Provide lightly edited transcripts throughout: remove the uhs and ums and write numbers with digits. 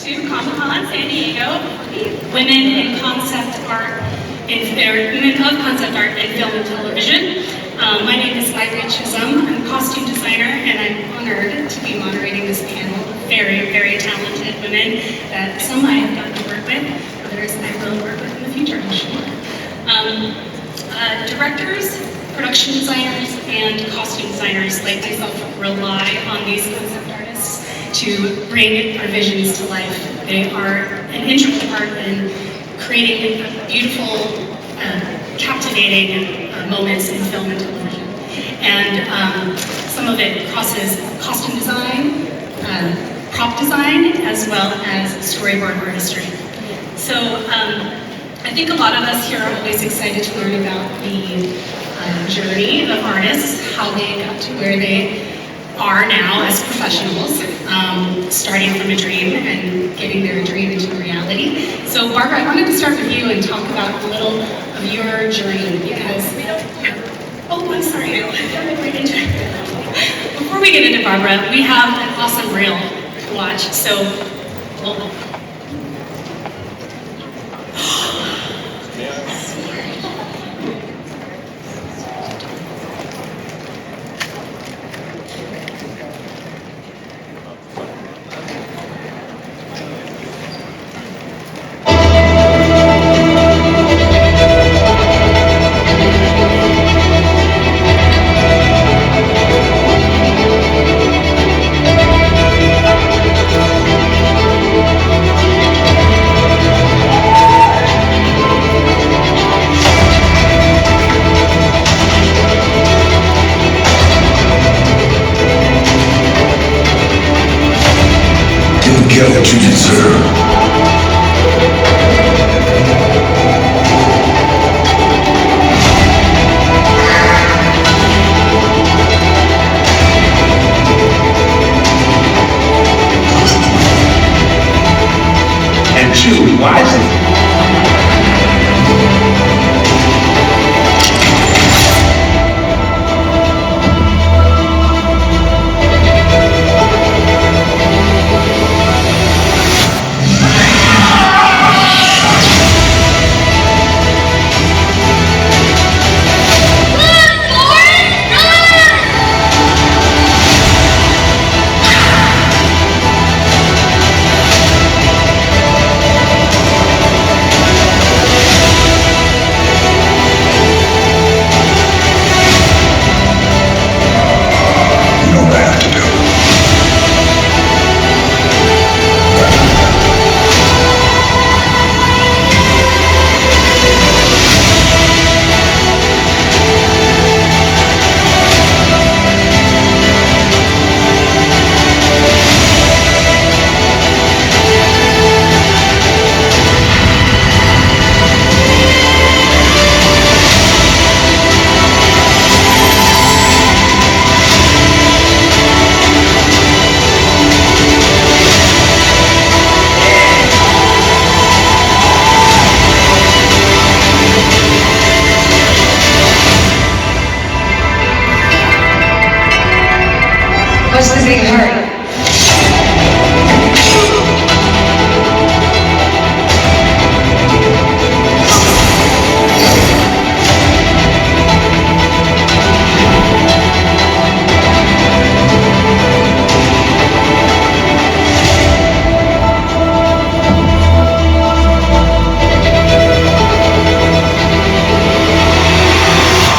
to Comic-Con San Diego, Women in Concept Art, Women of Concept Art in Film and Television. My name is Mairi Chisholm. I'm a costume designer, and I'm honored to be moderating this panel of very, very talented women that some I have gotten to work with, others I will work with in the future, I'm sure. Directors, production designers, and costume designers like myself rely on these concept artists to bring our visions to life. They are an integral part in creating beautiful, captivating moments in film and television. And some of it crosses costume design, prop design, as well as storyboard artistry. So I think a lot of us here are always excited to learn about the journey of artists, how they got to where they are now as professionals, starting from a dream and getting their dream into reality. So Barbra, I wanted to start with you and talk about a little of your journey, because oh, I'm sorry, before we get into Barbra, we have an awesome reel to watch, so get what you deserve. And choose wisely. What's the big hurry?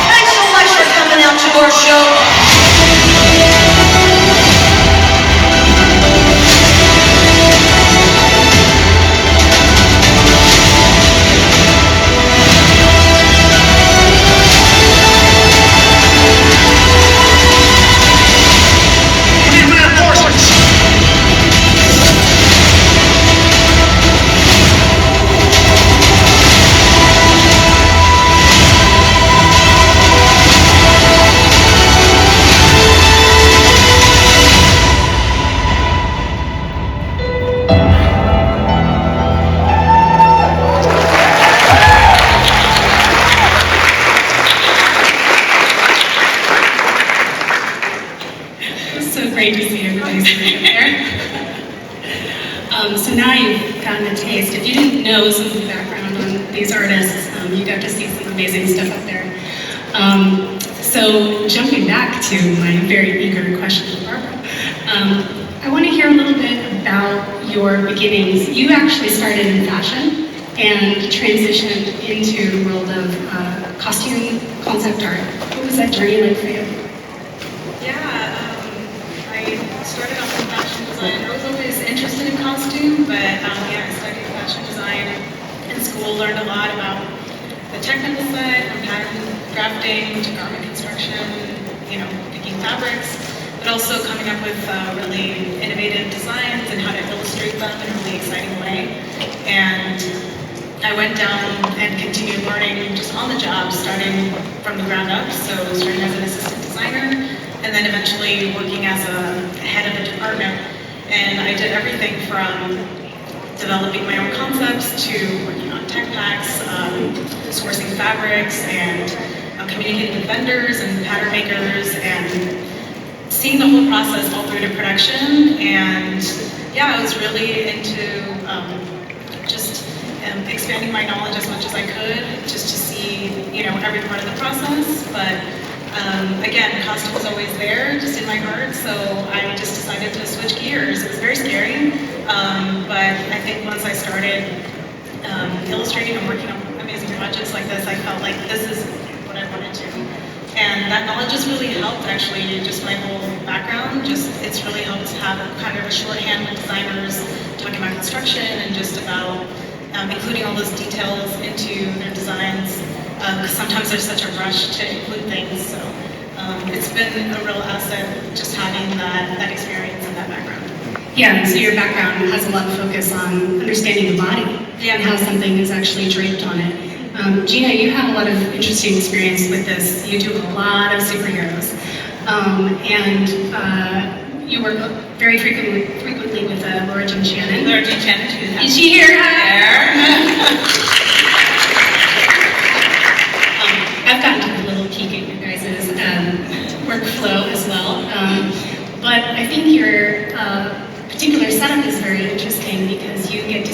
Thanks so much for coming out to our show. Great to see everybody sitting there. So now you've gotten a taste. If you didn't know some of the background on these artists, you got to see some amazing stuff up there. So jumping back to my very eager question to Barbara, I want to hear a little bit about your beginnings. You actually started in fashion and transitioned into the world of costume concept art. What was that journey like for you? I started off in fashion design. I was always interested in costume, but I studied fashion design in school, learned a lot about the technical side, from pattern drafting to garment construction, picking fabrics, but also coming up with really innovative designs and how to illustrate them in a really exciting way. And I went down and continued learning just on the job, starting from the ground up. So starting as an assistant designer, and then eventually working as a head of a department. And I did everything from developing my own concepts to working on tech packs, sourcing fabrics, and communicating with vendors and pattern makers, and seeing the whole process all through to production. And I was really into just expanding my knowledge as much as I could, just to see, every part of the process. But again, costume was always there, just in my heart, so I just decided to switch gears. It was very scary, but I think once I started illustrating and working on amazing projects like this, I felt like this is what I wanted to. And that knowledge has really helped, actually, just my whole background. It's really helped to have kind of a shorthand with designers talking about construction and just about including all those details into their designs. Because sometimes there's such a rush to include things, so it's been a real asset just having that experience and that background. Yeah, so your background has a lot of focus on understanding the body and how something is actually draped on it. Gina, you have a lot of interesting experience with this. You do a lot of superheroes, and you work very frequently with Laura Jean Shannon. Laura Jean Shannon, too. Is she here? There. I've gotten to a little peek at your guys' workflow as well, but I think your particular setup is very interesting because you get to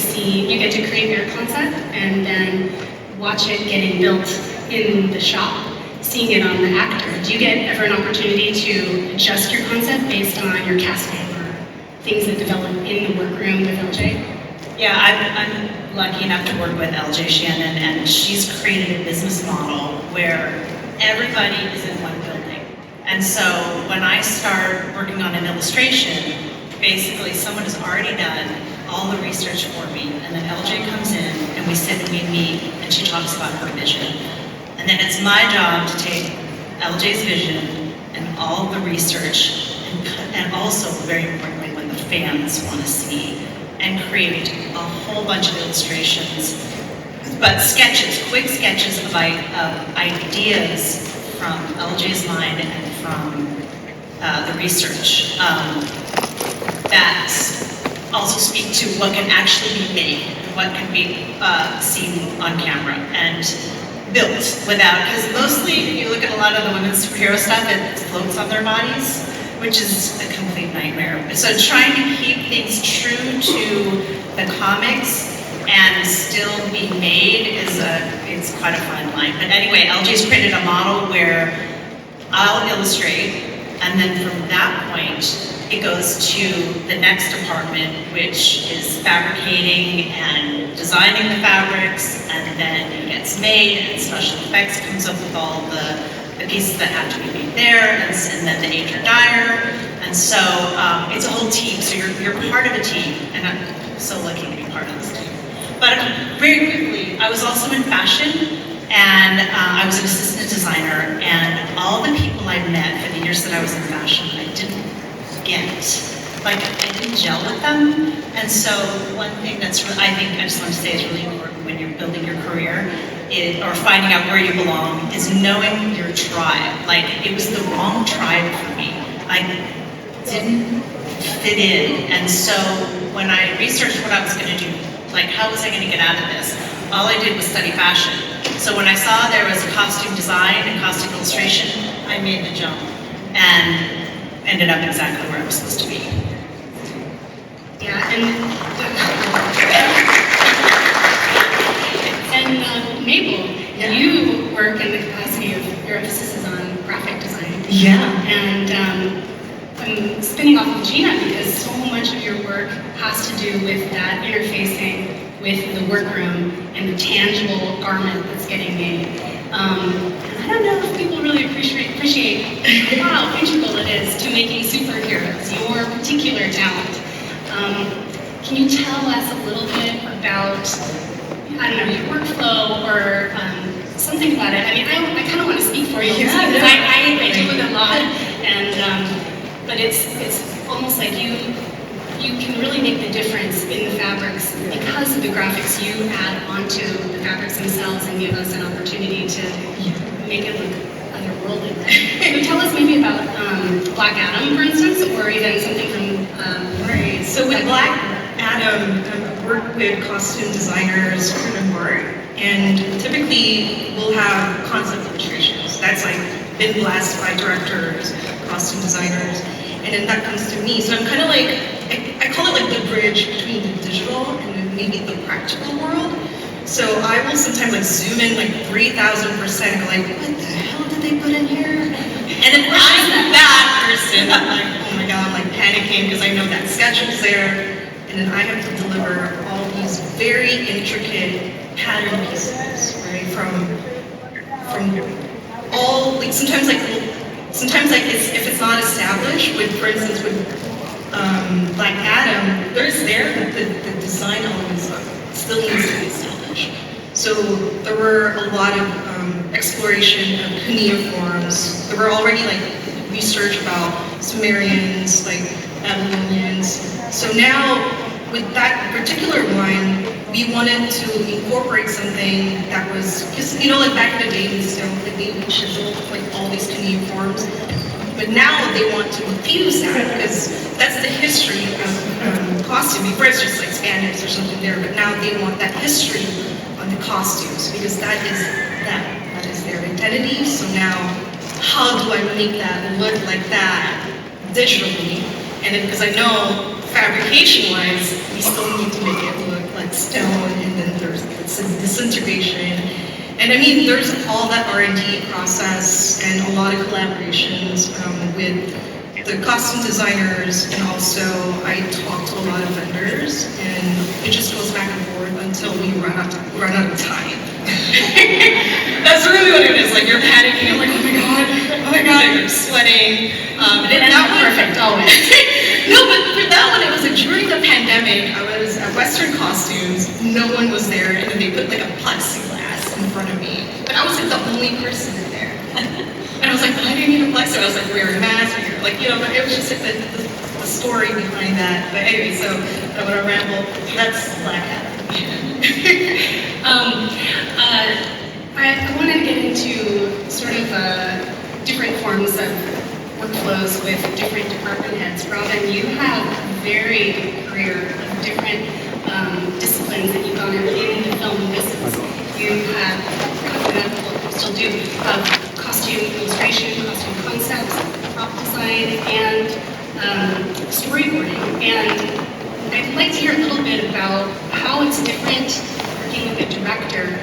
create your concept and then watch it getting built in the shop, seeing it on the actor. Do you get ever an opportunity to adjust your concept based on your casting or things that develop in the workroom with LJ? Yeah, I'm lucky enough to work with LJ Shannon, and she's created a business model where everybody is in one building. And so when I start working on an illustration, basically someone has already done all the research for me, and then LJ comes in and we sit and we meet and she talks about her vision. And then it's my job to take LJ's vision and all the research and also, very importantly, what the fans want to see, and create a whole bunch of illustrations, but sketches, quick sketches of ideas from LJ's mind and from the research that also speak to what can actually be made, what can be seen on camera and built without, because mostly if you look at a lot of the women's superhero stuff, it floats on their bodies, which is a complete nightmare. So trying to keep things true to the comics and still be made it's quite a fine line. But anyway, LJ's created a model where I'll illustrate, and then from that point, it goes to the next department, which is fabricating and designing the fabrics, and then it gets made, and special effects comes up with all the pieces that have to be made there, and then the aider dyer, and so it's a whole team. So you're part of a team, and I'm so lucky to be part of this team. But very quickly, I was also in fashion, and I was an assistant designer, and all the people I met for the years that I was in fashion, I didn't get. Like, I didn't gel with them. And so one thing that's I just want to say is really important when you're building your career or finding out where you belong is knowing your tribe. Like, it was the wrong tribe for me. I didn't fit in. And so when I researched what I was going to do, like, how was I going to get out of this? All I did was study fashion. So when I saw there was costume design and costume illustration, I made the jump and ended up exactly where I was supposed to be. Yeah, and Mabel, you work in the capacity of your emphasis is on graphic design. Yeah. And I'm spinning off of Gina because so much of your work has to do with that interfacing with the workroom and the tangible garment that's getting made. And I don't know if people really appreciate how integral it is to making superheroes, your particular talent. Can you tell us a little bit about, I don't know, your workflow or something about it? I mean, I kind of want to speak for you because I deal with it a lot, and but it's almost like you can really make the difference in the fabrics because of the graphics you add onto the fabrics themselves and give us an opportunity to make it look otherworldly. So tell us maybe about Black Adam, for instance, or even something from Right. So with Black Adam, I work with costume designers, and art, and typically we'll have concept illustrations. That's like been blessed by directors, costume designers, and then that comes to me. So I'm kind of like, I call it like the bridge between the digital and then maybe the practical world. So I will sometimes like zoom in like 3,000% and go like, what the hell did they put in here? And then I'm that person. I'm like, oh my God, I'm like panicking because I know that sketch was there. And then I have to deliver all these very intricate pattern pieces, right? From all, like sometimes like if it's not established, with, for instance, with Black Adam, there's there that the design elements still needs to be established. So there were a lot of exploration of cuneiforms. There were already like research about Sumerians, like Babylonians. So now with that particular one, we wanted to incorporate something that was, because you know, like back in the day, they would chisel like all these cuneiforms. But now they want to infuse that because that's the history of costuming. Before it's just like spandex or something there, but now they want that history on the costumes because that is their identity. So now, how do I make that look like that digitally? And then because I know fabrication-wise, we still need to make it look like stone, and then there's disintegration. And I mean, there's all that R&D process and a lot of collaborations with the costume designers, and also I talk to a lot of vendors, and it just goes back and forth until we run out of time. That's really what it is. Like you're panicking. I'm like, oh my god, you're sweating. And that was perfect always. No, but for that one, it was like during the pandemic. I was at Western Costumes. No one was there, and then they put like a plexiglass in front of me. But I was like the only person in there. And I was like, why do you need a plexiglass? I was like wearing a mask, like but it was just like the story behind that. But anyway, so I want to ramble. That's Black Adam. I wanted to get into sort of different forms of workflows with different department heads. Robin, you have a varied career of different disciplines that you've gone in the film business. You have, still do, costume illustration, costume concepts, prop design, and storyboarding. And I'd like to hear a little bit about how it's different working with a director,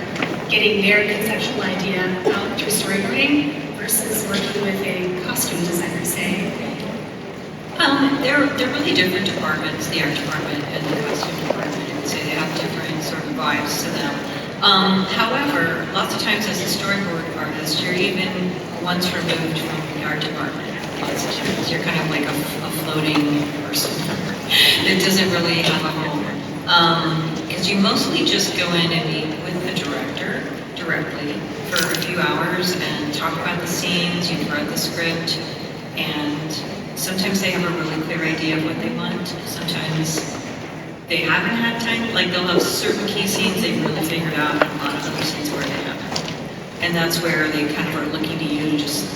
getting their conceptual idea out through storyboarding versus working with a costume designer, say. They're really different departments, the art department and the costume department. I would say they have different sort of vibes to them. However, lots of times as a storyboard artist, you're even once removed from the art department. Lots of times you're kind of like a floating person that doesn't really have a home. Because you mostly just go in and meet with the director directly for a few hours and talk about the scenes. You've read the script, and sometimes they have a really clear idea of what they want. Sometimes they haven't had time. Like they'll have certain key scenes they've really figured out, and a lot of other scenes where they haven't. And that's where they kind of are looking to you to just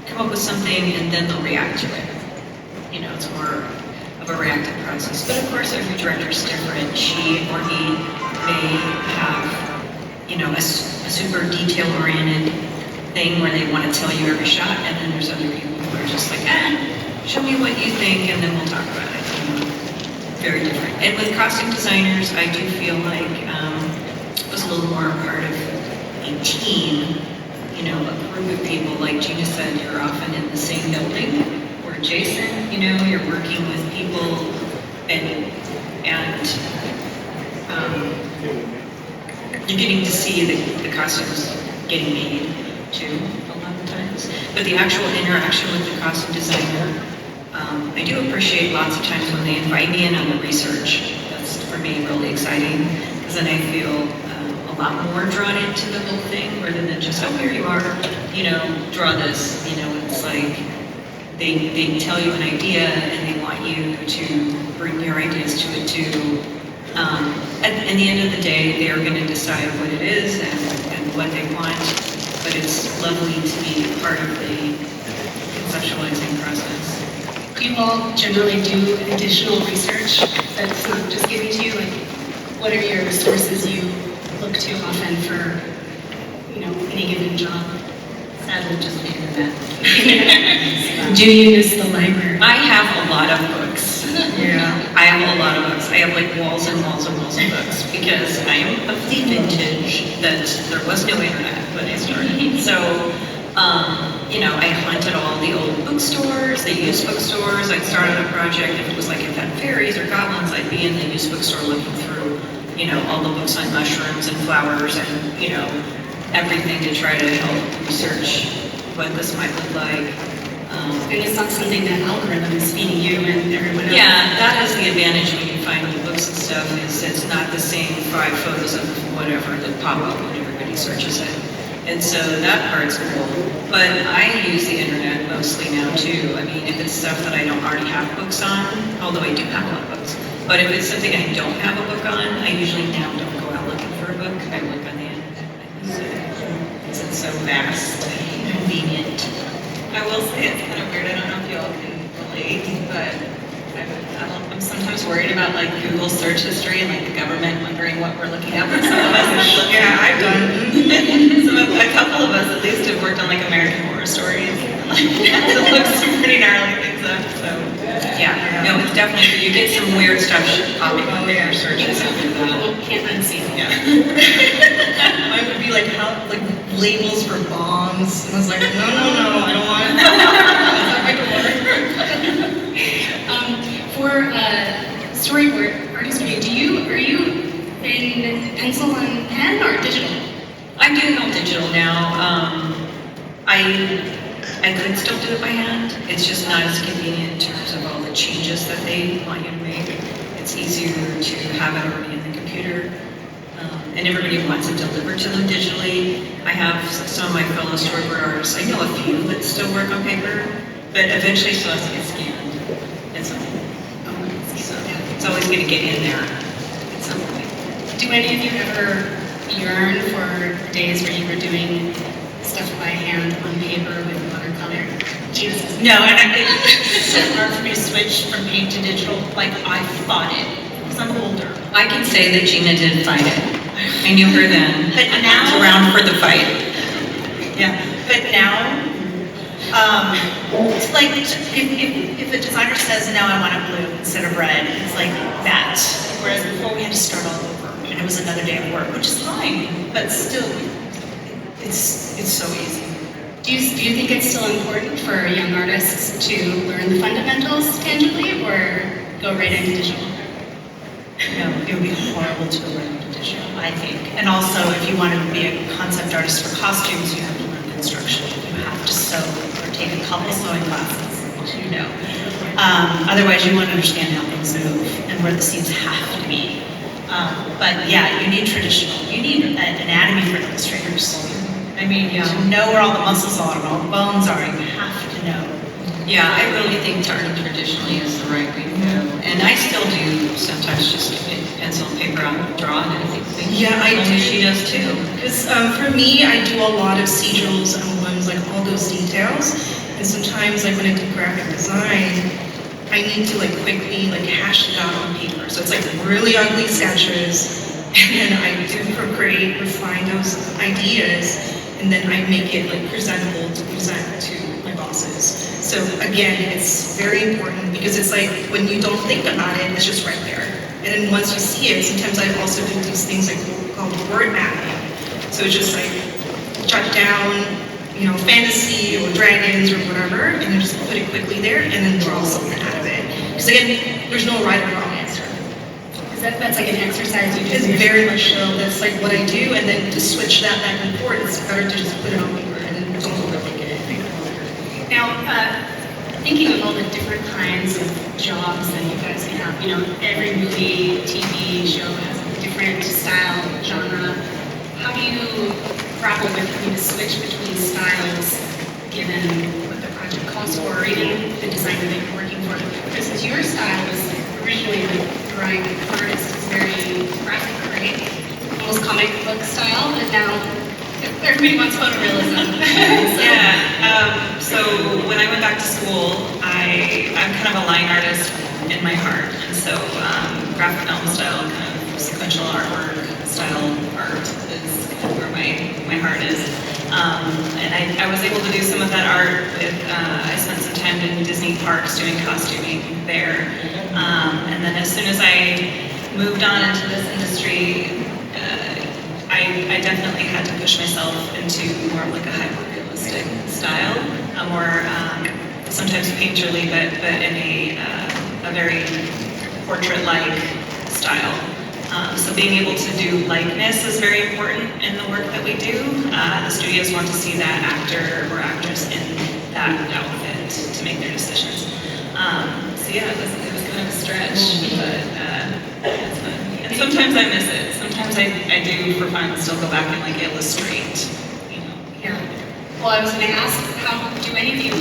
come up with something, and then they'll react to it. It's more of a reactive process. But of course, every director is different. She or he may have, a super detail-oriented thing where they want to tell you every shot, and then there's other people who are just like, show me what you think, and then we'll talk about it. very different. And with costume designers, I do feel like it was a little more part of a team, you know, a group of people. Like Gina said, you're often in the same building. Or Jason, you know, you're working with people and you're getting to see the costumes getting made too, a lot of times. But the actual interaction with the costume designer, I do appreciate lots of times when they invite me in on the research. That's for me really exciting, because then I feel a lot more drawn into the whole thing rather than just, oh, here you are, you know, draw this. You know, it's like they tell you an idea and they want you to bring your ideas to it too. At the end of the day, they are going to decide what it is and what they want, but it's lovely to be part of the conceptualizing process. Do you all generally do additional research that's not just given to you? Like, what are your sources you look to often for, you know, any given job? Sadly, just the internet. Do you use the library? I have a lot of books. Yeah, I have a lot of books. I have like walls and walls and walls of books because I am of the vintage that there was no internet when I started. So, you know, I hunted all the old bookstores, the used bookstores. I'd start on a project, if it was like it had fairies or goblins, I'd be in the used bookstore looking through, you know, all the books on mushrooms and flowers and, you know, everything to try to help research what this might look like. And it's not something that algorithm is feeding you and everyone else. Yeah, that is the advantage when you find new books and stuff, is it's not the same 5 photos of whatever that pop up when everybody searches it. And so that part's cool. But I use the internet mostly now too. I mean, if it's stuff that I don't already have books on, although I do have a lot of books, but if it's something I don't have a book on, I usually now don't go out looking for a book. I look on the internet. So it's so vast and convenient. I will say it's kind of weird. I don't know if you all can relate, but I'm sometimes worried about like Google search history and like the government wondering what we're looking at. Some of us, yeah, I've done. A couple of us at least have worked on like American Horror Stories. Like, it looks some pretty gnarly things up. So yeah, no, it's definitely, you get some weird stuff popping up in your searches after that. People can't unsee it. yeah. Mine would be like labels for bombs. And I was like, no, I don't want it. For storyboard artistry, are you in pencil and pen or digital? I'm doing it all digital now. I could still do it by hand. It's just not as convenient in terms of all the changes that they want you to make. It's easier to have it already in the computer. And everybody wants it delivered to them digitally. I have some of my fellow storyboard artists. I know a few that still work on paper, but eventually still has to get scanned at some point. So it's always going to get in there at some point. Do any of you ever yearn for days where you were doing stuff by hand on paper with watercolor? Jesus. No, and it's so hard for me to switch from paint to digital. Like, I fought it because I'm older. I can say that Gina did fight it. I knew her then. But now, I was around for the fight. yeah. But now, it's like if a designer says, "No, I want it blue instead of red," it's like that. Whereas before we had to start all over, and it was another day of work, which is fine. But still, it's so easy. Do you think it's still important for young artists to learn the fundamentals tangibly or go right into digital? No, it would be horrible to learn digital, I think. And also, if you want to be a concept artist for costumes, you have to learn construction. You have to sew or take a couple sewing classes, you know. Otherwise, you won't understand how things move and where the seams have to be. But yeah, you need traditional. You need an anatomy for illustrators. I mean, you know where all the muscles are and all the bones are. You have to know. Yeah, I really think tarting traditionally is the right way to go. And I still do sometimes just pencil and paper out and draw and everything. Yeah, I do. She does too. Because for me, I do a lot of sigils, emblems, like all those details. And sometimes, like when I do graphic design, I need to like quickly like hash it out on paper. So it's like really ugly sketches, and I do procreate, refine those ideas, and then I make it like presentable to present to my bosses. So again, it's very important because it's like when you don't think about it, it's just right there. And then once you see it, sometimes I also do these things like called word mapping. So it's just like jot down, fantasy or dragons or whatever, and then just put it quickly there, and then draw something out of it. Because again, there's no right or wrong answer. That's like an exercise you do? It's very much so. That's like what I do, and then to switch that back and forth, it's better to just put it on paper and then don't overthink it. Now, thinking of all the different kinds of jobs that you guys have, every movie, TV show has a different style, genre. How do you grapple with having to switch between styles given what the project calls for, or even the designer that you're working for? For instance, your style was originally like drawing artist, it's very graphic, right? Almost comic book style, and now everybody wants photorealism. So when I went back to school, I'm kind of a line artist in my heart, and so graphic novel style, kind of sequential artwork style art is kind of where my heart is. And I was able to do some of that art with, I spent some time in Disney parks doing costuming there. And then as soon as I moved on into this industry, I definitely had to push myself into more of like a hyper-realistic style, a more sometimes painterly, but in a very portrait-like style. So being able to do likeness is very important in the work that we do. The studios want to see that actor or actress in that outfit to make their decisions. So yeah, it was kind of a stretch, but it's fun. And sometimes I miss it. Sometimes I do for fun still go back and like illustrate, Yeah. Well, I was going to ask, how do any of you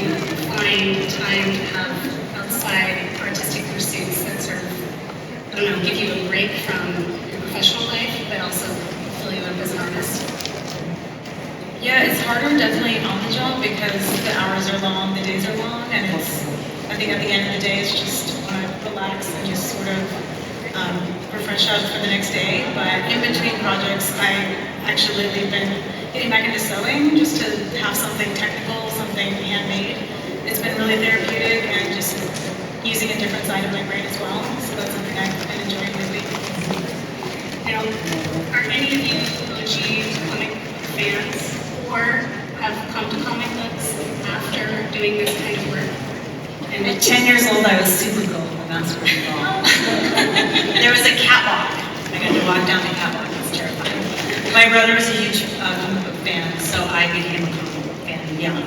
find time to have outside artistic pursuits that sort of, I don't know, give you a break from your professional life, but also fill you up as an artist? Yeah, it's harder definitely on the job because the hours are long, the days are long, and I think at the end of the day, it's just want to relax and just sort of refresh up for the next day. But in between projects, I actually lately been getting back into sewing just to have something technical, something handmade. It's been really therapeutic and just using a different side of my brain as well. So that's something I've been enjoying lately. Now, are any of you OG comic fans or have come to comic books after doing this kind of work? And at 10 years old, I was super cool with basketball. There was a catwalk. I got to walk down the catwalk. It was terrifying. My brother was a huge comic book fan, so I became a comic book fan young.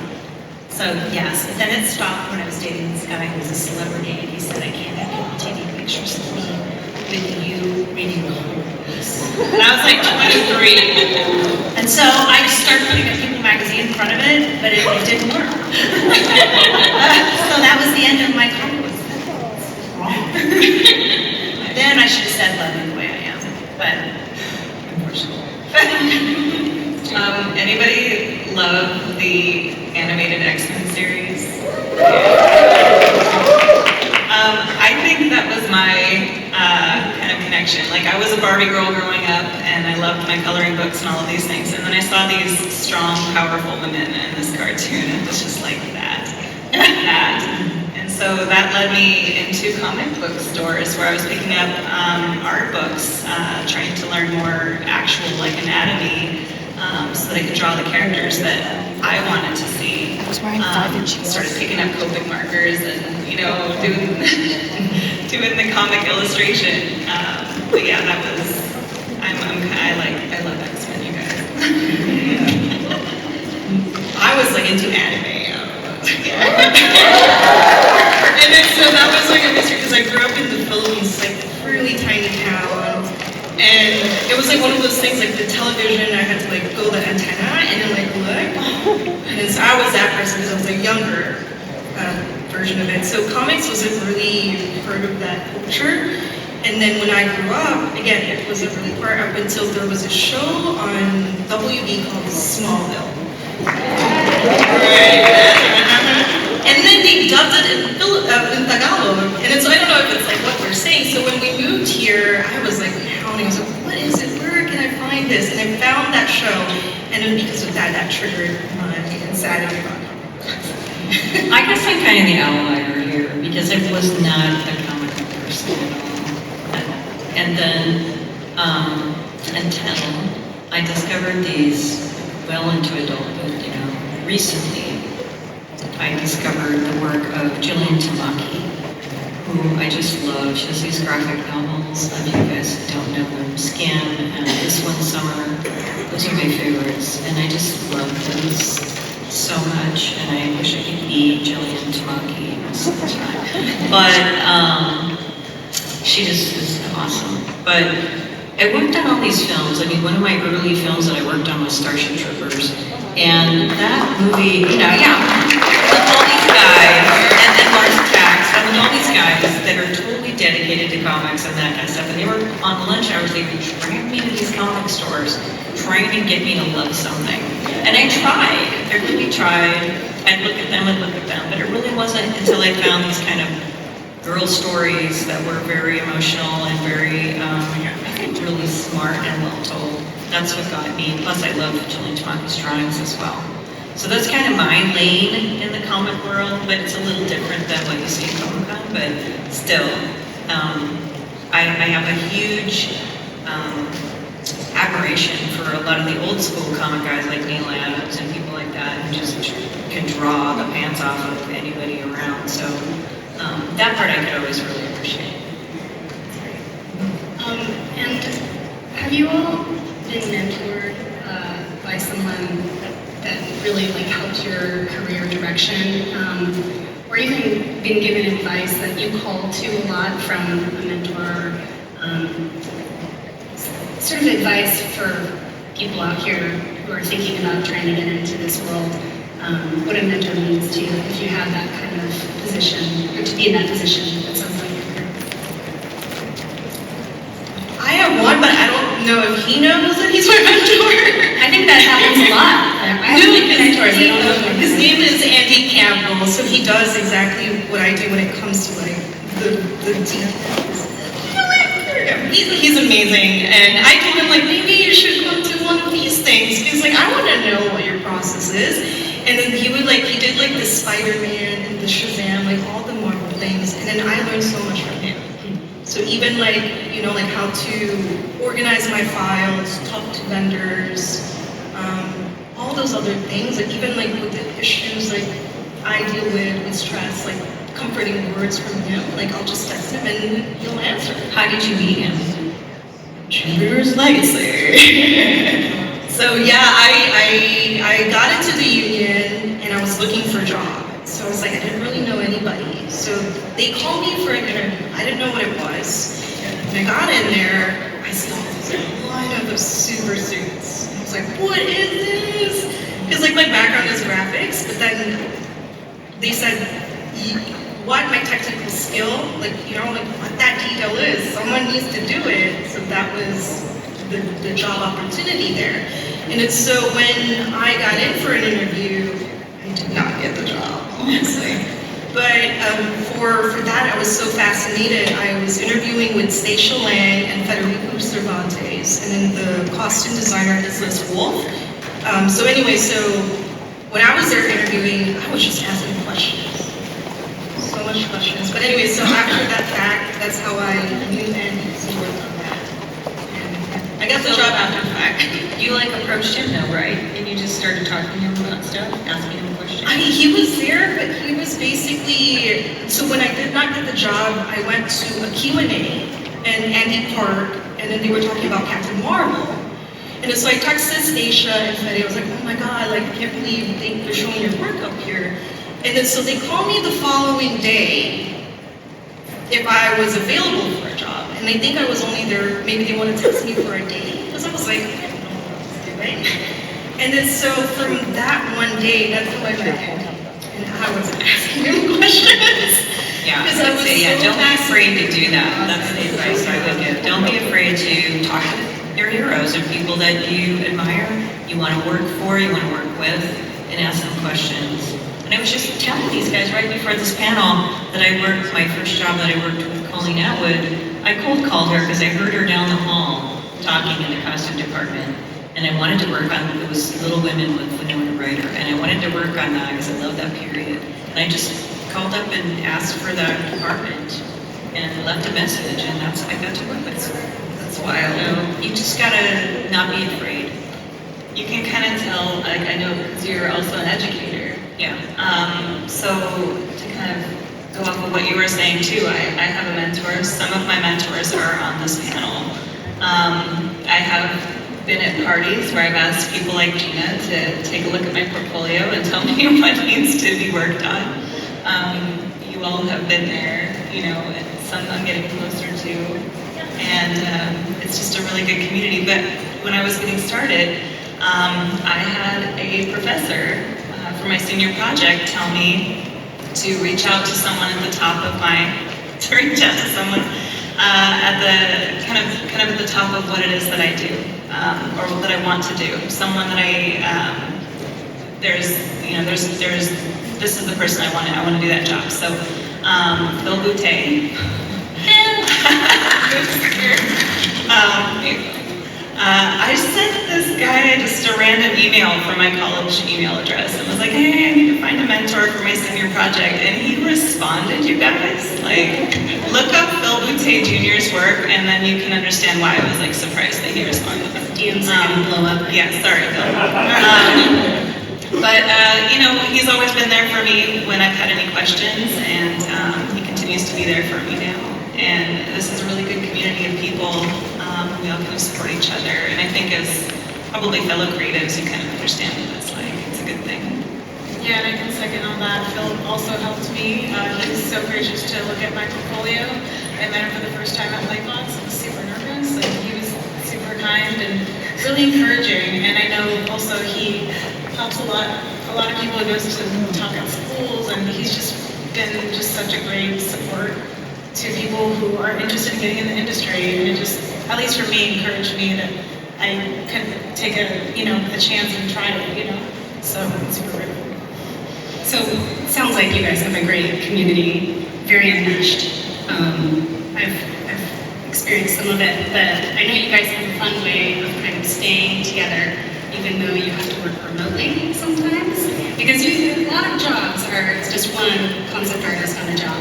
So yes, but then it stopped when I was dating this guy who was a celebrity, and he said, I can't have people taking pictures of me with you reading comic books. And I was like 23. And so I just started putting a People magazine in front of it, but it didn't work. So that was the end of my comic books. Then I should have said love me the way I am, but unfortunately. Anybody love the animated X-Men series? I think that was my kind of connection. Like, I was a Barbie girl growing up, and I loved my coloring books and all of these things. And then I saw these strong, powerful women in this cartoon, and it was just like that, that. And so that led me into comic book stores where I was picking up art books, trying to learn more actual like anatomy, so that I could draw the characters that I wanted to see. Started picking up Copic markers and doing the comic illustration. But yeah, that was I love X-Men, you guys. I was like into anime. And then so that was like a mystery because I grew up in the Philippines, like a really tiny town. And it was like one of those things, like the television, I had to like go the antenna and then like look. And so I was that person because I was a younger version of it. So comics wasn't really part of that culture. And then when I grew up, again, it wasn't really part up until there was a show on WB called Smallville. And then they dubbed it in Tagalog. And so I don't know if it's like what we're saying. So when we moved here, I was like hounding. I was like, what is it? Where can I find this? And I found that show. And then because of that, that triggered my insanity about comic books. I guess I'm kind of the outlier here because I was not a comic book person at all. And then until I discovered these well into adulthood, recently, I discovered the work of Gillian Tamaki, who I just love. She has these graphic novels. If you guys don't know them, Skin and This One Summer. Those are my favorites, and I just love those so much. And I wish I could be Gillian Tamaki most of the time. But she just is awesome. But I worked on all these films. I mean, one of my early films that I worked on was Starship Troopers. And that movie, with all these guys, and then Mars Attacks, and with all these guys that are totally dedicated to comics and that kind of stuff, and they were on lunch hours, they would drag me to these comic stores, trying to get me to love something. And I really tried. I'd look at them, but it really wasn't until I found these kind of girl stories that were very emotional and very, I think, really smart and well told. That's what got me. Plus, I love Gillian Tamaki's drawings as well. So that's kind of my lane in the comic world, but it's a little different than what you see in Comic-Con. But still, I have a huge admiration for a lot of the old school comic guys like Neil Adams and people like that who just can draw the pants off of anybody around. So that part I could always really appreciate. And have you all been mentored by someone that really helped your career direction, or even been given advice that you call to a lot from a mentor? Sort of advice for people out here who are thinking about trying to get into this world. What a mentor means to you if you have that kind of position, or to be in that position. That sounds like you're. I have one, but I don't know if he knows that he's my mentor. I think that happens a lot. I have mentors. I don't know. His name is Andy Campbell, so he does exactly what I do when it comes to the details. He's amazing, and I told him maybe you should go to one of these things because I want to know what your process is. And then he did the Spider-Man and the Shazam, all the Marvel things, and then I learned so much from him. So even how to organize my files, talk to vendors, all those other things, even with the issues I deal with stress, comforting words from him, I'll just text him and he'll answer. How did you meet him? Jupiter's Legacy. So yeah, I got into the union and I was looking for a job. So I was I didn't really know anybody. So they called me for an interview. I didn't know what it was. When I got in there, I saw this lineup of super suits. I was what is this? Because my background is graphics, but then they said, what my technical skill, what that detail is. Someone needs to do it. So that was the job opportunity there. And it's so when I got in for an interview, I did not get the job, honestly. But for that, I was so fascinated. I was interviewing with Stacia Lang and Federico Cervantes, and then the costume designer is Liz Wolf. So when I was there interviewing, I was just asking questions. So much questions. But anyway, so after that fact, that's how I knew Andy to work on that. And I got the job after the fact. You approached him though, right? And you just started talking to him about stuff, asking him questions? He was there, but he was basically, so when I did not get the job, I went to a Q&A and Andy Park, and then they were talking about Captain Marvel. And so I texted Stacia and Fede, I was oh my God, I can't believe they're showing your work up here. And then so they called me the following day if I was available for a job. And they think I was only there, maybe they wanted to test me for a day. Because I was I don't know what I was doing. And then so from that one day, that's how I met him. And I was asking him questions. Yeah, Because I was don't be afraid to do that. That's the advice I would give. Don't be afraid to talk to your heroes or people that you admire, you want to work for, you want to work with, and ask them questions. And I was just telling these guys right before this panel that my first job that I worked with Colleen Atwood, I cold called her because I heard her down the hall talking in the costume department. And I wanted to work on, it was Little Women with Winona Ryder, and I wanted to work on that because I love that period. And I just called up and asked for that department and left a message, and I got to work with. That's wild. You just gotta not be afraid. You can kind of tell, like I know because you're also an educator. Yeah. So to kind of go off of what you were saying too, I have a mentor. Some of my mentors are on this panel. I have been at parties where I've asked people like Gina to take a look at my portfolio and tell me what needs to be worked on. You all have been there, you know, and some I'm getting closer to. And it's just a really good community. But when I was getting started, I had a professor for my senior project tell me to reach out to someone at the top of at the kind of at the top of what it is that I do, or that I want to do. Someone that this is the person I want to do that job. So Phil Boutte. I sent this guy just a random email from my college email address and was like, hey, I need to find a mentor for my senior project. And he responded, you guys. Like, look up Phil Boutte Jr.'s work, and then you can understand why I was like surprised that he responded. DMs are gonna blow up. Yeah, sorry, Phil. But you know, he's always been there for me when I've had any questions, and he continues to be there for me now. And this is a really good community of people. We all kind of support each other, and I think as probably fellow creatives, you kind of understand what it's like. It's a good thing. Yeah, and I can second on that. Phil also helped me. He was so gracious to look at my portfolio. I met him for the first time at Lightbox. I was super nervous. Like, he was super kind and really encouraging. And I know also he helps a lot of people. He goes to talk at schools, and he's just been just such a great support to people who are interested in getting in the industry. And it just, at least for me, encouraged me that I could take a chance and try it, So it's super grateful. So it sounds like you guys have a great community, very enmeshed. I've experienced some of it, but I know you guys have a fun way of kind of staying together, even though you have to work remotely sometimes. Because a lot of jobs it's just one concept artist on a job,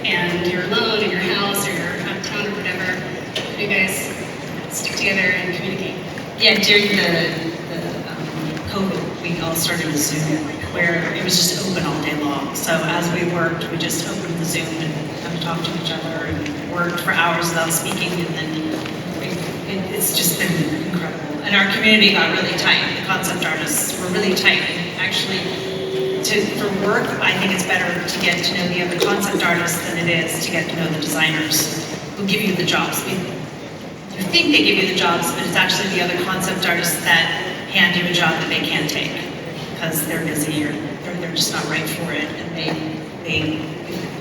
and you're alone in your house or you're out of town or whatever. You guys stick together and communicate. Yeah, during the COVID, we all started a Zoom where it was just open all day long. So as we worked, we just opened the Zoom and kind of talked to each other and worked for hours without speaking, and then it's just been incredible. And our community got really tight. The concept artists were really tight. And actually, for work, I think it's better to get to know the other concept artists than it is to get to know the designers who give you the jobs. You think they give you the jobs, but it's actually the other concept artists that hand you a job that they can't take because they're busy or they're just not right for it. And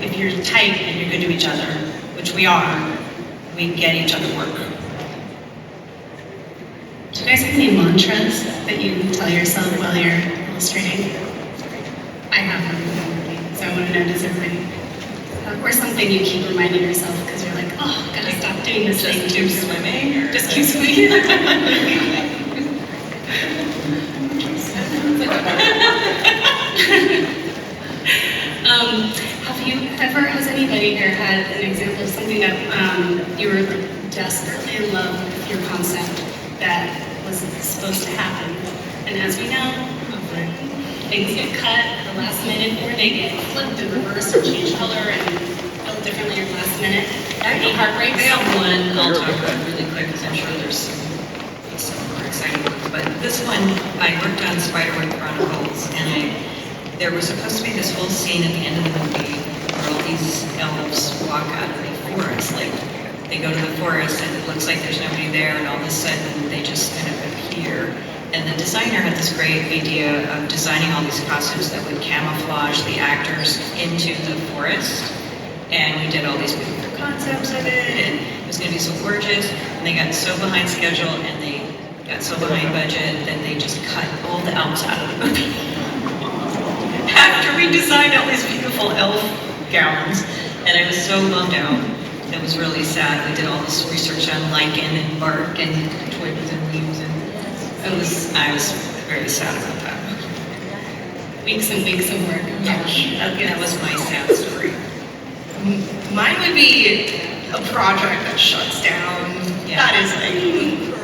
if you're tight and you're good to each other, which we are, we get each other work. Do you guys have any mantras that you tell yourself while you're illustrating? I have them, so I want to know, does everybody? Or something you keep reminding yourself because you're like, oh, gotta stop doing this thing. Just keep swimming? Or just keep swimming. Has anybody here had an example of something that you were desperately in love with your concept that was supposed to happen? And as we know, things get cut at the last minute, or they get flipped and reversed or change color and built differently at the last minute. Any heartbreaks? I have one I'll talk about really quick because I'm sure there's some more exciting ones. But this one, I worked on Spiderwick Chronicles, and there was supposed to be this whole scene at the end of the movie where all these elves walk out of the forest. Like, they go to the forest and it looks like there's nobody there, and all of a sudden they just kind of appear. And the designer had this great idea of designing all these costumes that would camouflage the actors into the forest. And we did all these beautiful concepts of it, and it was going to be so gorgeous. And they got so behind schedule, and they got so behind budget that they just cut all the elves out of the movie. After we designed all these beautiful elf gowns, and I was so bummed out. It was really sad. We did all this research on lichen and bark and twigs and leaves, and I was very sad about that. weeks and weeks of work. Gosh, that was my sad story. Mine would be a project that shuts down. Yeah. That is like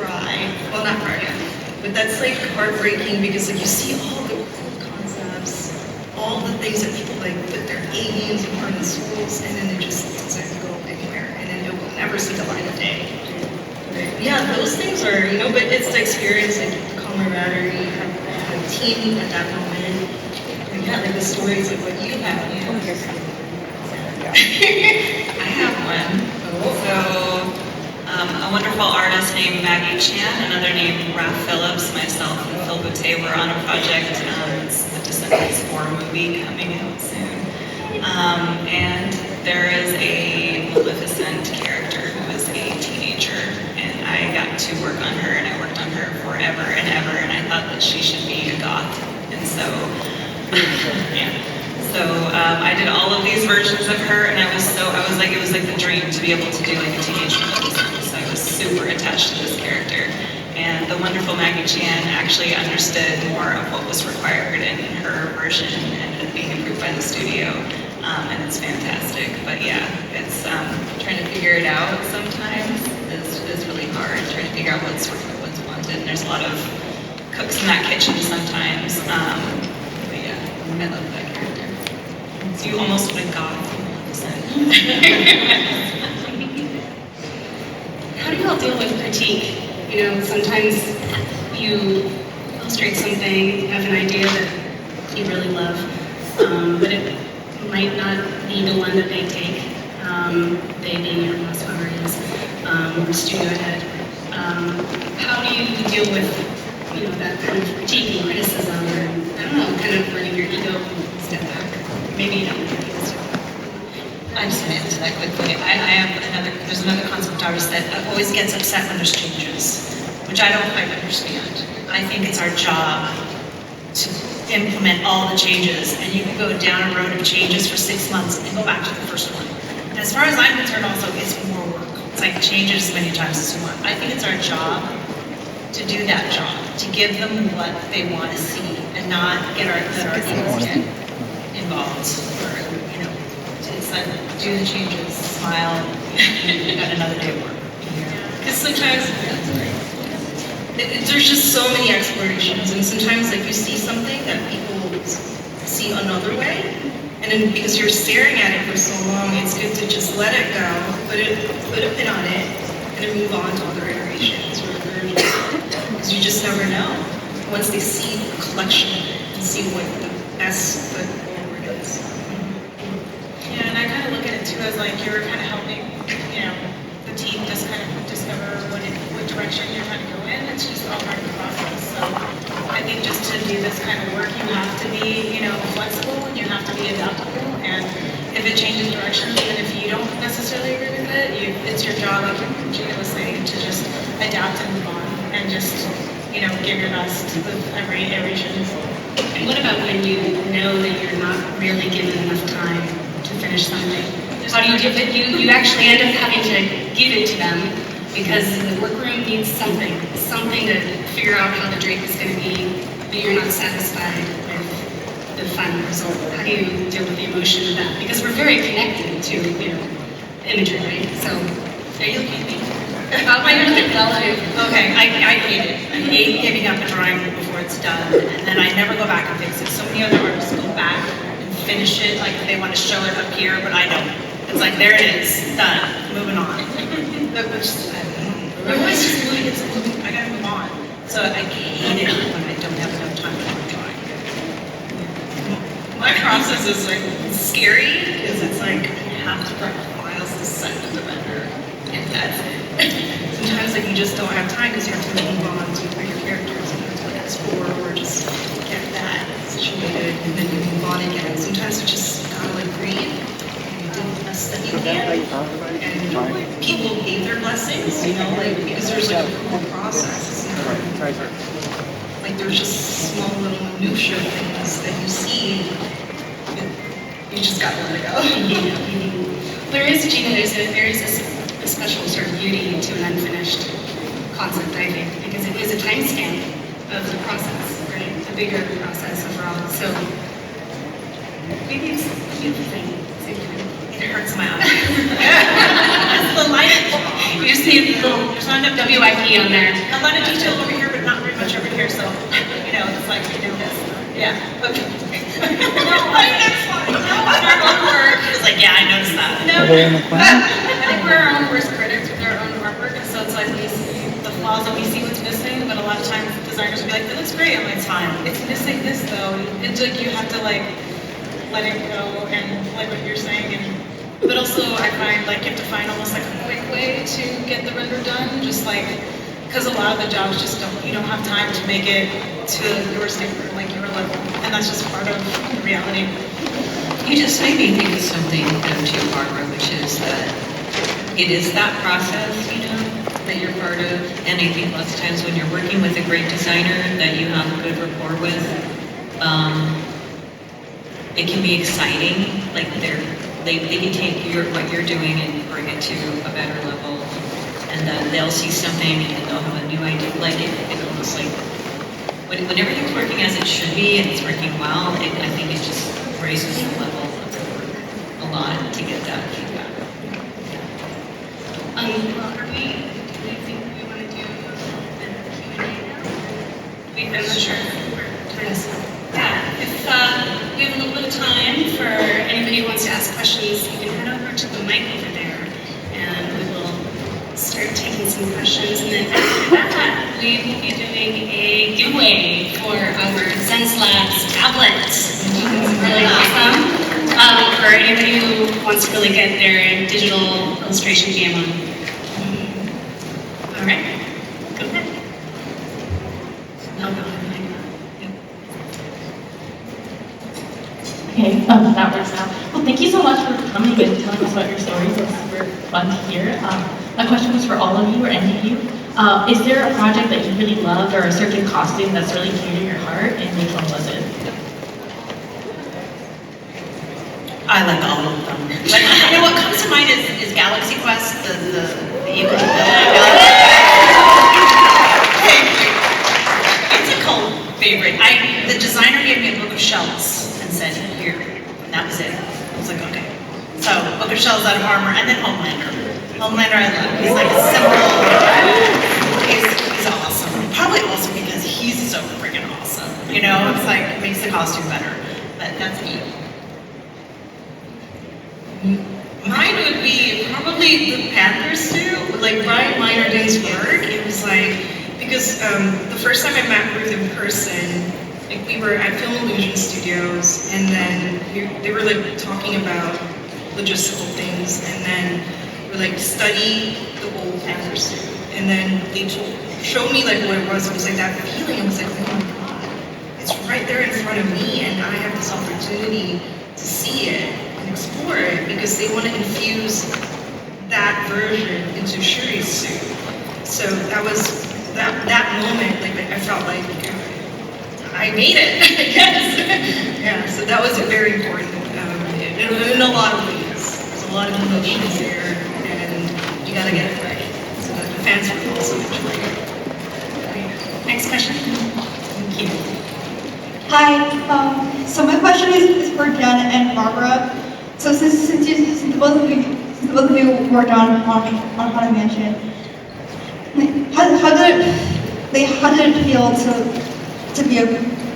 cry. Well, not cry, yeah. But that's like heartbreaking because like you see all the cool concepts, all the things that people like with their aliens and heart and souls, and then it just doesn't go anywhere, and then it will never see the light of day. Yeah, those things are, but it's the experience, like camaraderie, have a team at that moment. And yeah, like the stories of what you have. I have one. So, a wonderful artist named Maggie Chan, another named Raph Phillips, myself, and Phil Boutte were on a project. It's the Descendants 4 movie coming out soon. And there is a Maleficent character who is a teenager, and I got to work on her, and I worked on her forever and ever, and I thought that she should be a goth. And so, yeah. So I did all of these versions of her, and it was like the dream to be able to do like a teenage Maleficent. So I was super attached to this character. And the wonderful Maggie Chan actually understood more of what was required in her version, and ended up being approved by the studio. And it's fantastic. But yeah, it's trying to figure it out sometimes is really hard. Trying to figure out what's wanted. And there's a lot of cooks in that kitchen sometimes. But yeah, I love that character. So you almost would have got How do you all deal with critique? Sometimes you illustrate something, you have an idea that you really love, but it might not be the one that they take, they being your boss or studio head. How do you deal with, that kind of critique and criticism, or, I don't know, kind of letting your ego step back? Maybe you don't. I just want to answer that quickly. There's another concept artist that always gets upset when there's changes, which I don't quite understand. I think it's our job to implement all the changes, and you can go down a road of changes for 6 months and go back to the first one. And as far as I'm concerned, also, it's more work. It's like change it as many times as you want. I think it's our job to do that job, to give them what they want to see, and not get our egos get involved, or it's like do the changes, smile, you got another day of work. Because sometimes there's just so many explorations, and sometimes like you see something that people see another way, and then because you're staring at it for so long, it's good to just let it go, put a pin on it, and then move on to other iterations or versions, because you just never know. Once they see the collection and see what the best foot forward is. Yeah, and I kind of look at it too as like you're kind of helping, the team just kind of discover what direction you're trying to go in. It's just all part of the process. So I think just to do this kind of work, you have to be, flexible, and you have to be adaptable. And if it changes direction, even if you don't necessarily agree with it, it's your job, like Gina was saying, to just adapt and move on, and just, give your best with every iteration. And what about when you know that you're not really given enough time to finish something? How do you do it? You actually end up having to give it to them because the workroom needs something to figure out how the drape is going to be, but you're not satisfied with the final result. How do you deal with the emotion of that? Because we're very connected to, imagery, right? So, Are you kidding? Okay, I hate it. I hate giving up a drawing before it's done, and then I never go back and fix it. So many other artists go back and finish it, like they want to show it up here, but I don't. It's like, there it is, done, moving on. Everyone's just moving, I gotta move on. So I hate it when I don't have enough time for one drawing. My process is like scary because it's like you have to prep files to send to the vendor, and that's it. Sometimes like you just don't have time because you have to move on to your characters and to like explore or just get that situated, and then you move on again. Sometimes you just gotta like breathe. You do the best that you can, and people gave their blessings, because there's like a whole process. It's not like there's just small little minutiae things that you see. You just gotta let it go. There is, Gina, there is a special sort of beauty to an unfinished concept, I think, because it is a timestamp of the process, right? The bigger process overall. So Maybe it's a beautiful thing. It hurts my eyes. That's the light. You just need a little There's not enough WIP on there. A lot of detail over here, but not very much over here. So, it's like this. Yeah. Okay. No, that's fine. No, our own work. It's like, yeah, I noticed that. No, I think we're our own worst critics with our own artwork, and so it's like we see the flaws and we see what's missing, but a lot of times designers will be like, it looks great. I'm like, It's fine. it's missing this though. It's like you have to like let it go and like what you're saying, but also I find like you have to find almost like a quick way to get the render done, just like because a lot of the jobs just you don't have time to make it to your standard, like your level, and that's just part of the reality. You just made me think of something too, Barbara, which is that it is that process, that you're part of. And I think lots of times when you're working with a great designer that you have a good rapport with, it can be exciting. Like they can take what you're doing and bring it to a better level. And then they'll see something and they'll have a new idea. Like it almost like when everything's working as it should be and it's working well, I think it just raises the level of the work a lot to get that feedback. Do you think we want to do a Q&A now? I'm not sure. Yes. Yeah, if we have a little bit of time for anybody who wants to ask questions, you can head over to the mic over there, and we will start taking some questions. And then after that, we will be doing a giveaway for our Xencelabs tablet. Really awesome. For anybody who wants to really get their digital illustration game on. All right, go ahead. No, go ahead. Okay, that works now. Well, thank you so much for coming and telling us about your stories. It's super fun to hear. My question was for all of you or any of you. Is there a project that you really loved or a certain costume that's really dear to your heart, and which one was it? I like all of them. But what comes to mind is Galaxy Quest, the Ecliptic Photo. It's a cult favorite. The designer gave me a book of shells and said, here, and that was it. I was like, okay. So, book of shells out of armor, and then Homelander. Homelander I love. He's like a symbol. He's awesome. Probably also because he's so freaking awesome. It's like, it makes the costume better. But that's me. Mine would be probably the Panther suit, like Brian Meinerding's work. It was like, because the first time I met Ruth in person, like we were at Film Illusion Studios, and then they were like talking about logistical things, and then we're like, study the old Panther suit, and then they showed me like what it was. It was like that feeling. I was like, oh my god, it's right there in front of me, and I have this opportunity to see it and explore it, because they want to infuse that version into Shuri's suit. So that was that moment, like I felt like I made it, I guess. Yeah, so that was very important in a lot of ways. There's a lot of emotions there, and you gotta get it right, so that the fans will also enjoy it. Next question. Thank you. Hi, so my question is for Jen and Barbara. So since both of you worked on Haunted Mansion, how did it feel to be a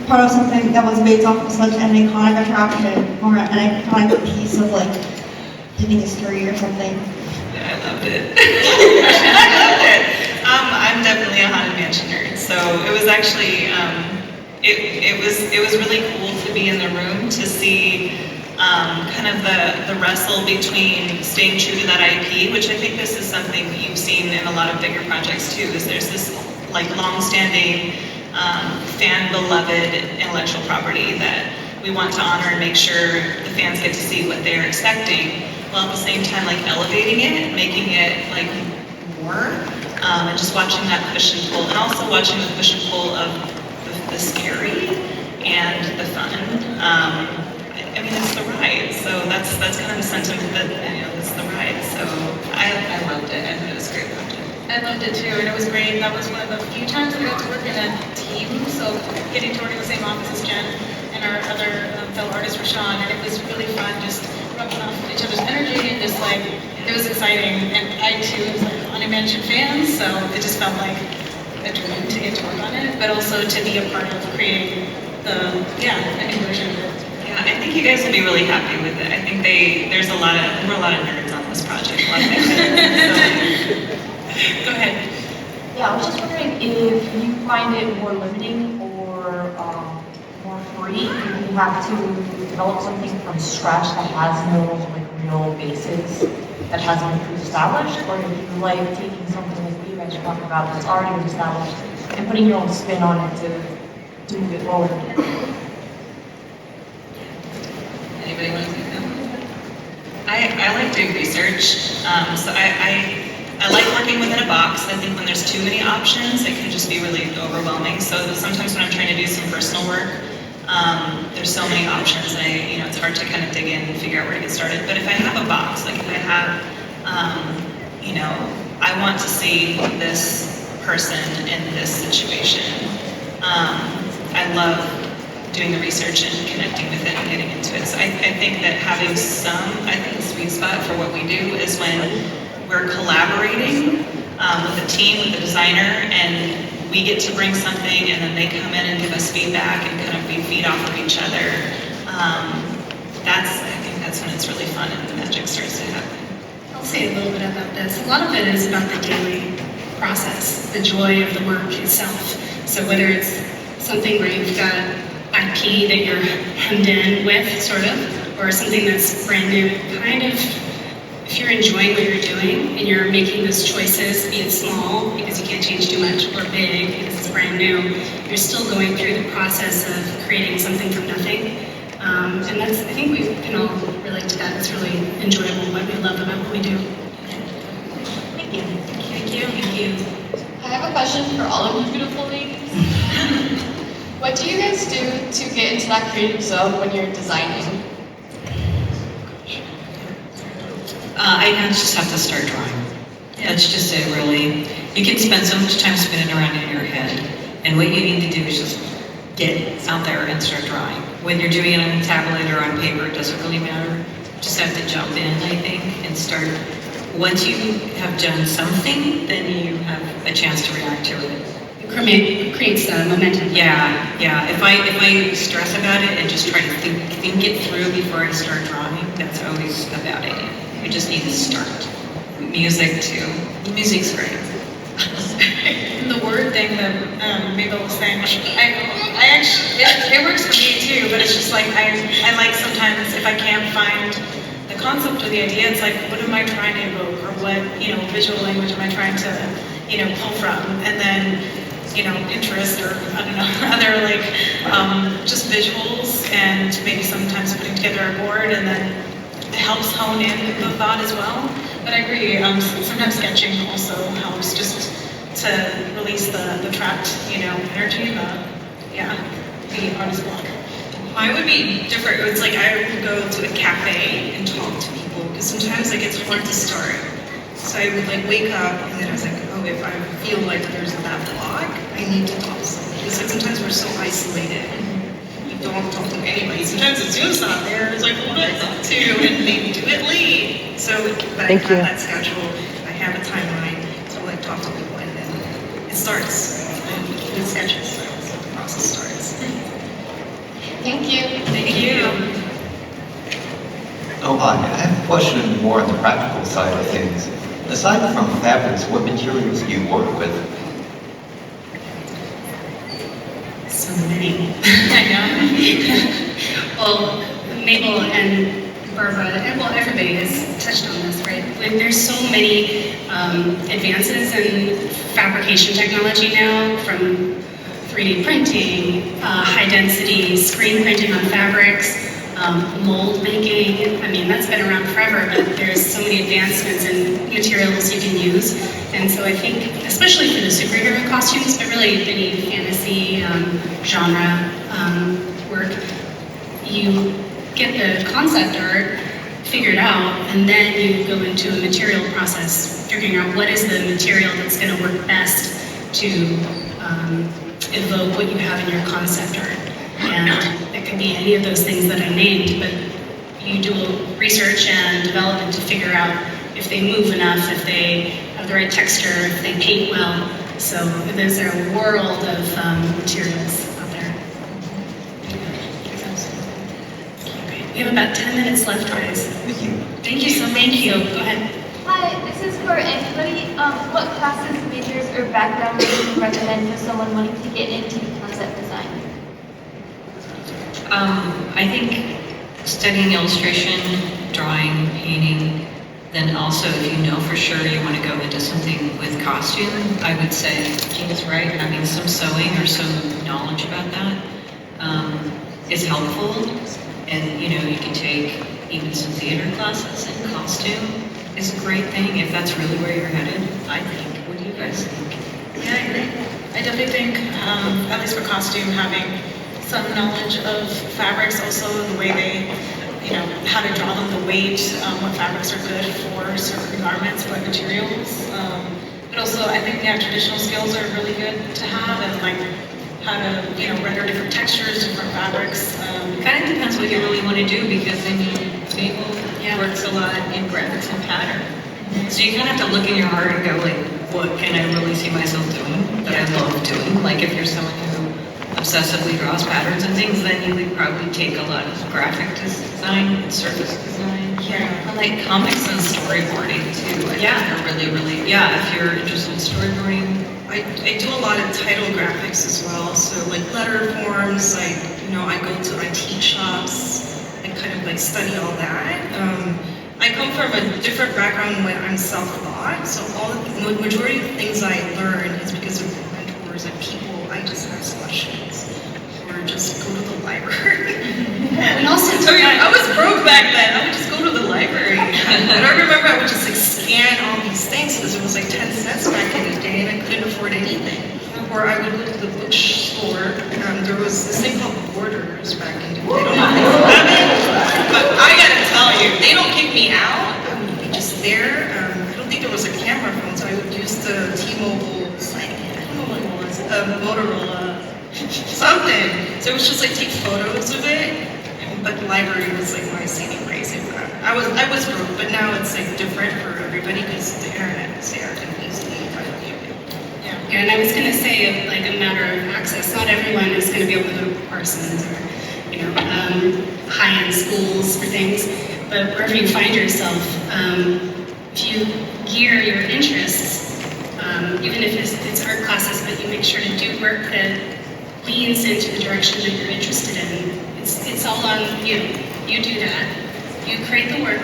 part of something that was based off of such an iconic attraction or an iconic piece of like living history or something? I loved it. I loved it. I'm definitely a Haunted Mansion nerd, so it was actually it was really cool to be in the room to see kind of the wrestle between staying true to that IP, which I think this is something you've seen in a lot of bigger projects too. Is there's this like long-standing fan-beloved intellectual property that we want to honor and make sure the fans get to see what they're expecting, while at the same time like elevating it, making it like more, and just watching that push and pull, and also watching the push and pull of the scary and the fun. I mean, it's the ride, so that's kind of the sentiment that, it's the ride. So I loved it. I thought it was a great project. I loved it too, and it was great. That was one of the few times I got to work in a team, so getting to work in the same office as Jen and and our other fellow artist Richesson, and it was really fun just rubbing off each other's energy and just like, it was exciting. And I too was like Haunted Mansion fan, so it just felt like a dream to get to work on it, but also to be a part of creating a new version of it. Yeah, I think you guys will be really happy with it. I think there were a lot of nerds on this project. A lot of Go ahead. Yeah, I was just wondering if you find it more limiting or more free if you have to develop something from scratch that has no like real basis that hasn't been pre-established, or if you like taking something like you guys are talking about that's already been established and putting your own spin on it to move it forward. Anybody want to take that one? I like doing research, so I like working within a box. I think when there's too many options, it can just be really overwhelming. So sometimes when I'm trying to do some personal work, there's so many options, and it's hard to kind of dig in and figure out where to get started. But if I have a box, like if I have, I want to see this person in this situation. I love doing the research and connecting with it and getting into it. So I think that having the sweet spot for what we do is when we're collaborating with the team, with the designer, and we get to bring something and then they come in and give us feedback and kind of feed off of each other. I think that's when it's really fun and the magic starts to happen. I'll say a little bit about this. A lot of it is about the daily process, the joy of the work itself. So whether it's something where you've got IP that you're hemmed in with, sort of, or something that's brand new, kind of, if you're enjoying what you're doing and you're making those choices, be it small because you can't change too much, or big because it's brand new, you're still going through the process of creating something from nothing. And I think we can all relate to that. It's really enjoyable, what we love about what we do. Thank you. Thank you. Thank you. I have a question for all of you beautiful ladies. What do you guys do to get into that creative zone when you're designing? I just have to start drawing. That's just it, really. You can spend so much time spinning around in your head, and what you need to do is just get out there and start drawing. When you're doing it on a tablet or on paper, it doesn't really matter. Just have to jump in, I think, and start. Once you have done something, then you have a chance to react to it. It creates momentum. Yeah. If I stress about it and just try to think it through before I start drawing, that's always a bad idea. You just need to start. Music too. Music's great. The word thing that Maybelle was saying, I actually, it works for me too, but it's just like, I like sometimes if I can't find the concept or the idea, it's like, what am I trying to evoke, or what, visual language am I trying to, pull from, and then, interest, or I don't know, other like, just visuals, and maybe sometimes putting together a board, and then it helps hone in the thought as well. But I agree, sometimes sketching also helps just to release the trapped, energy, the artist block. Mine would be different. It's like I would go to a cafe and talk to people, because sometimes it's hard to start. So I would wake up and then I was like, oh, if I feel like there's that block, I need to talk to someone. Because sometimes we're so isolated. We don't talk to anybody. Sometimes the Zoom's not there. It's like, who do I talk to? And they do it late. So, but I have that schedule. I have a timeline to talk to people, and then it starts. And the sketches starts. So the process starts. Thank you. Thank you. Oh, hi. I have a question more on the practical side of things. Aside from fabrics, what materials do you work with? So many. I know. Well, Mabel and Barbara, and everybody has touched on this, right? There's so many advances in fabrication technology now, from 3D printing, high density screen printing on fabrics, mold making. I mean, that's been around forever, but there's so many advancements in materials you can use. And so I think, especially for the superhero costumes, but really any fantasy genre work, you get the concept art figured out, and then you go into a material process, figuring out what is the material that's going to work best to evoke what you have in your concept art. and it could be any of those things that I named, but you do research and development to figure out if they move enough, if they have the right texture, if they paint well. So there's a world of materials out there. Okay, we have about 10 minutes left, guys. Thank you. Thank you so much. Thank you. Go ahead. Hi, this is for anybody. What classes, majors, or background would you recommend for someone wanting to get into concept design? I think studying illustration, drawing, painting, then also if you know for sure you want to go into something with costume, I would say Gina's right, having some sewing or some knowledge about that is helpful. And you know, you can take even some theater classes in costume is a great thing if that's really where you're headed, I think. What do you guys think? Yeah, I agree. I definitely think, at least for costume, having some knowledge of fabrics, also the way they, you know, how to draw them, the weight, what fabrics are good for certain garments, what materials. But also, I think, yeah, traditional skills are really good to have, and like how to, you know, render different textures, different fabrics. Kind of depends what you really want to do, because I mean, Mabel works a lot in graphics and pattern. So you kind of have to look in your heart and go like, what can I really see myself doing that I love doing? Like if you're someone who obsessively draws patterns and things, then you would probably take a lot of graphic design and surface design. Yeah. I like comics and storyboarding too. I think are really, really, if you're interested in storyboarding. I do a lot of title graphics as well, so like letter forms, like, you know, I teach shops, I kind of like study all that. I come from a different background when I'm self-taught, so the majority of the things I learn is because of mentors and people I just ask questions, or just go to the library. And also, I was broke back then, I would just go to the library. And I remember I would just like scan all these things because it was like 10 cents back in the day and I couldn't afford anything. Or I would go to the bookstore, there was this thing called Borders back in the day. I don't know if they have it, but I gotta tell you, they don't kick me out. I would be just there. I don't think there was a camera phone, so I would use the T-Mobile, I don't know what it was, Motorola, something. So it was just like take photos of it. But the library was like my saving grace. I was broke, but now it's like different for everybody because the internet is there and easily find you. Yeah, and I was going to say, like a matter of access, not everyone is going to be able to go to Parsons or, you know, high-end schools for things, but wherever you find yourself, if you gear your interests, even if it's art classes, but you make sure to do work that leans into the direction that you're interested in. It's all on you. You do that. You create the work,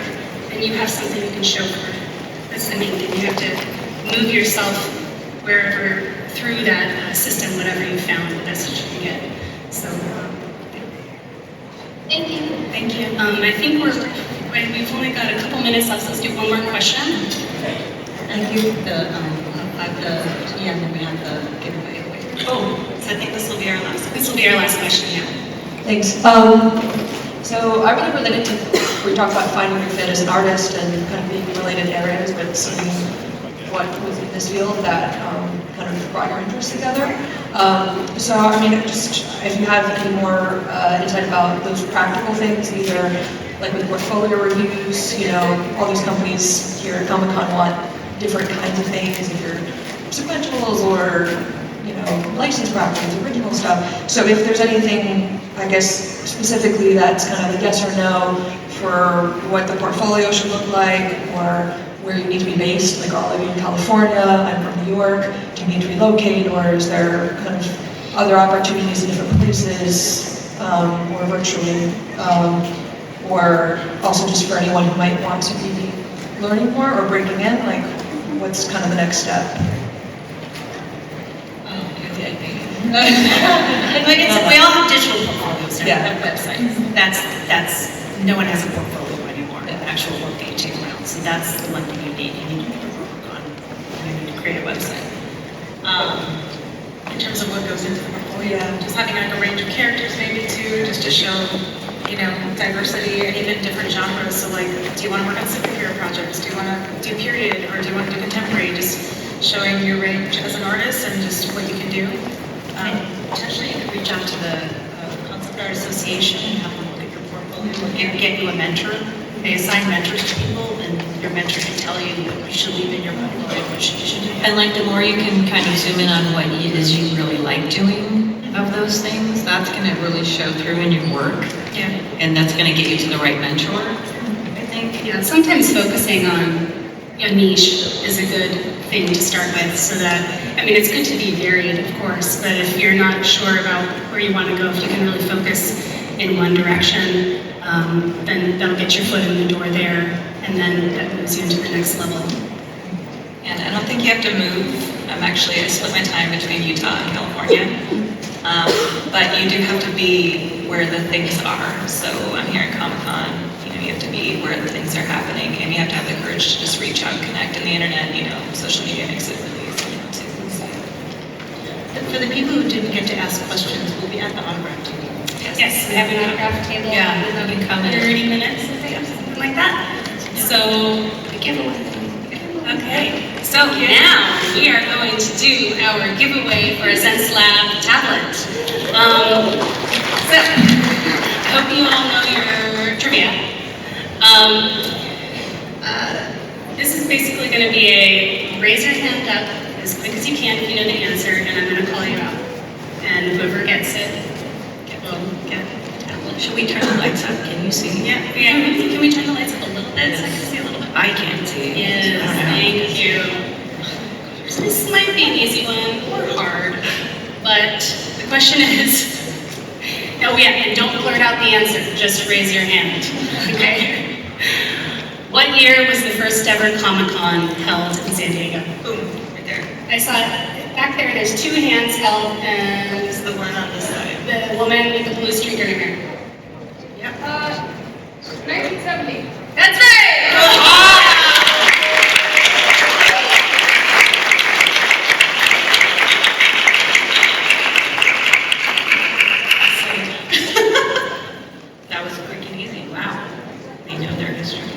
and you have something you can show for it. That's the main thing. You have to move yourself wherever through that system, whatever you found, the best you can get. So, Thank you. thank you. I think we've only got a couple minutes left, so let's do one more question. Thank you. And then we have the giveaway. Oh, so I think this will be our last. This will be our last question, yeah. Thanks. So I really related to, we talked about finding your fit as an artist and kind of being in related areas, but seeing what was in this field that kind of brought your interests together. So, I mean, just if you have any more insight about those practical things, either like with portfolio reviews, you know, all these companies here at Comic-Con want different kinds of things, either sequentials or, you know, license properties, original stuff. So if there's anything, I guess, specifically that's kind of a yes or no for what the portfolio should look like, or where you need to be based, like all of you in California, I'm from New York, do you need to relocate, or is there kind of other opportunities in different places, or virtually, or also just for anyone who might want to be learning more or breaking in, like what's kind of the next step? We all have digital portfolios now, Yeah. we have websites. That's no one has a portfolio anymore, an actual work page around. So that's the one thing you need to work on. You need to create a website. In terms of what goes into the portfolio, just having like a range of characters maybe too, just to show, you know, diversity and even different genres. So like, do you want to work on superhero projects? Do you want to do period, or do you want to do contemporary? Just showing your range as an artist and just what you can do. Potentially you could reach out to the concept our association and have them look at your portfolio, get you a mentor. They assign mentors to people, and your mentor can tell you what you should leave in your portfolio, what you should do. And like the more you can kind of zoom in on what it is you really like doing of those things, that's going to really show through in your work. Yeah. And that's going to get you to the right mentor, I think. Yeah, sometimes focusing on a niche is a good thing to start with, so that, I mean, it's good to be varied, of course, but if you're not sure about where you want to go, if you can really focus in one direction, then that'll get your foot in the door there, and then that moves you into the next level. And I don't think you have to move. I split my time between Utah and California. But you do have to be where the things are. So I'm here at Comic-Con, you have to be where the things are happening, and you have to have the courage to just reach out and connect. And the internet, social media makes it really easy too. So. For the people who didn't get to ask questions, we'll be at the autograph table. Yes, we have an autograph table. Yeah, in 30 minutes, I think, or something like that. So, the giveaway. Okay, so now we are going to do our giveaway for a Xencelabs tablet. So, I hope you all know your trivia. This is basically going to be a raise your hand up as quick as you can if you know the answer, and I'm going to call you out. And whoever gets it will get the tablet. Should we turn the lights up? Can you see? Yeah. Can we turn the lights up a little bit so I can see a little bit? I can't see. Yes, thank you. This might be an easy one or hard, but the question is, and don't blurt out the answer, just raise your hand, okay? What year was the first ever Comic-Con held in San Diego? Boom, right there. I saw it back there, there's two hands held, and It's the one on this side. the woman with the blue streak in her hair. Yep. 1970. That's right! That was quick and easy. Wow. They know their history.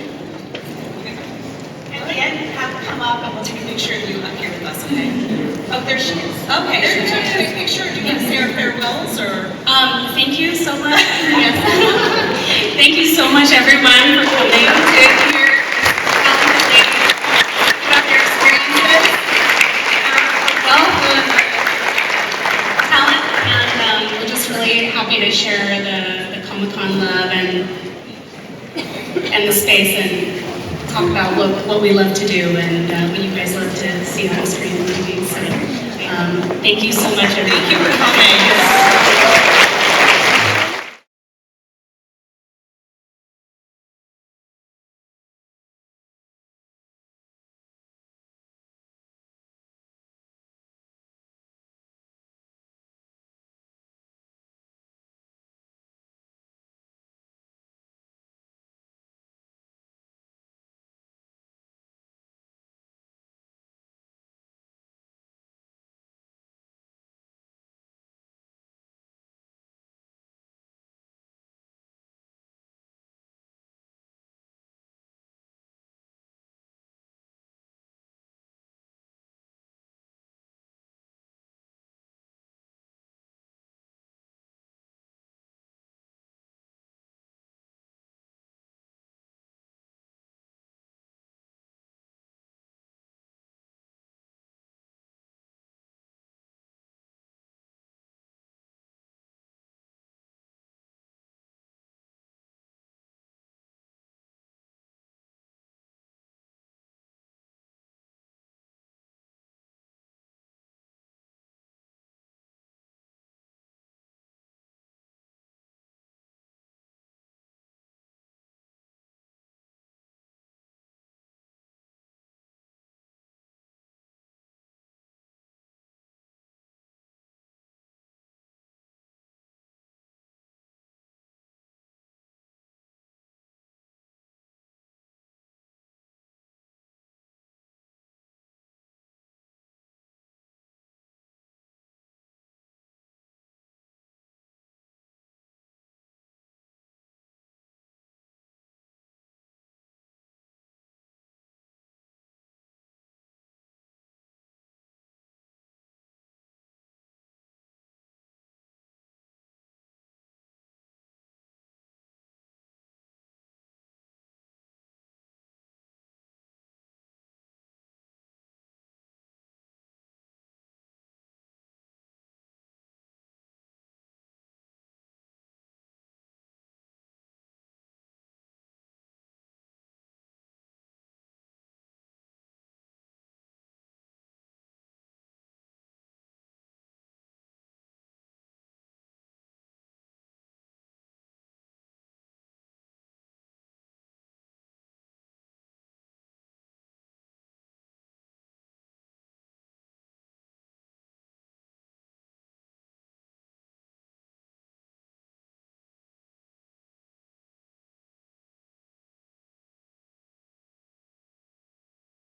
At the end, have her come up and we'll take a picture of you up here with us, okay? Oh, there she is. Okay, there's a picture. Do you want to say our farewells, or? Thank you so much. Yes. Thank you so much, everyone, for coming to hear about your experiences, wealth of talent, and we're just really happy to share the Comic-Con love and the space and talk about what we love to do and what you guys love to see on screen and TV. So thank you so much, everyone. Thank you for coming.